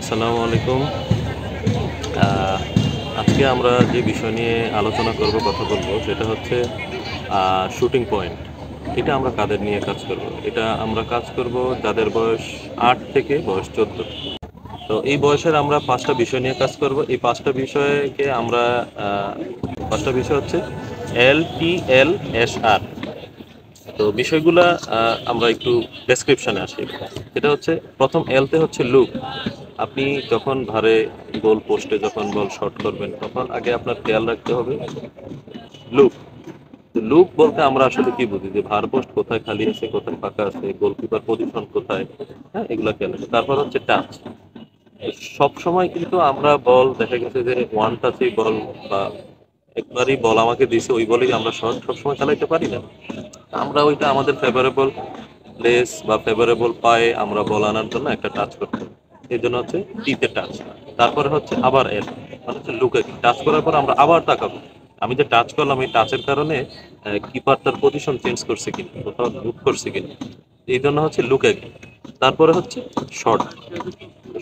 আসসালামু আলাইকুম। আহ, আজকে আমরা যে বিষয় নিয়ে আলোচনা করব, কথা বলবো, সেটা হচ্ছে শুটিং পয়েন্ট। এটা আমরা কাদের নিয়ে কাজ করব? এটা আমরা কাজ করব যাদের বয়স 8 থেকে বয়স 14। তো এই বয়সের আমরা 5টা বিষয় নিয়ে কাজ করব। এই 5টা বিষয়কে আমরা 5টা বিষয় হচ্ছে LTLSR। তো বিষয়গুলা আমরা একটু ডেসক্রিপশনে আসি। এটা হচ্ছে, প্রথম এলতে হচ্ছে লুক। আপনি যখন ধারে গোল পোস্টে যখন বল শট করবেন, তখন আগে আপনার খেয়াল রাখতে হবে লুক। লুক বলতে আমরা আসলে কি বুঝি, যে ভার পোস্ট কোথায় খালি আছে, কোথায় ফাঁকা আছে, গোলকিপার পজিশন কোথায়, হ্যাঁ, এগুলা খেয়াল রাখে। তারপর হচ্ছে টাচ। সব সময় কিন্তু আমরা বল দেখা গেছে যে ওয়ান টাচেই বল, বা একবারই বল আমাকে দিছে ওই বলেই আমরা শট সবসময় চালাইতে পারি না। আমরা ওইটা আমাদের ফেভারেবল প্লেস বা ফেভারেবল পায়ে আমরা বল আনার জন্য একটা টাচ করতে হবে। এই জন্য হচ্ছে টিতে টাচ। তারপরে হচ্ছে আবার এল, মানে হচ্ছে লুকে। টাচ করার পর আমরা আবার তাকাবো, আমি যে টাচ করলাম এই টাচের কারণে কিপার তার পজিশন চেঞ্জ করছে কিনা, কোথাও লুক করছে কিনা, এই জন্য হচ্ছে লুকে। তারপরে হচ্ছে শর্ট।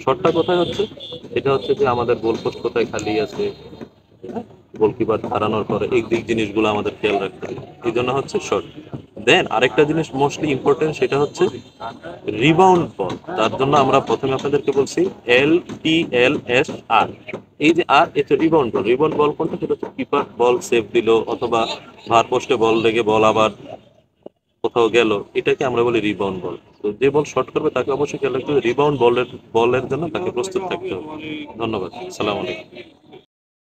শর্টটা কোথায় হচ্ছে, এটা হচ্ছে যে আমাদের গোল পোস্ট কোথায় খালি আছে, গোলকিপার হারানোর পরে এই দিক জিনিসগুলো আমাদের খেয়াল রাখতে হবে। এই জন্য হচ্ছে শর্ট। দেন আরেকটা জিনিস মোস্টলি ইম্পর্টেন্ট, সেটা হচ্ছে রিবাউন্ড বল। তার জন্য আমরা প্রথমে আপনাদেরকে বলছি LTLSR। এই যে আর, এটা রিবাউন্ড বল। রিবাউন্ড বল কোনটা, সেটা হচ্ছে কিপার বল সেভ দিল, অথবা ভার পোস্টে বল লেগে বল আবার কোথাও গেল, এটাকে আমরা বলি রিবাউন্ড বল। তো যে বল শর্ট করবে তাকে অবশ্যই খেয়াল রাখতে হবে, রিবাউন্ড বলের জন্য তাকে প্রস্তুত থাকতে হবে। ধন্যবাদ। সালাম আলাইকুম।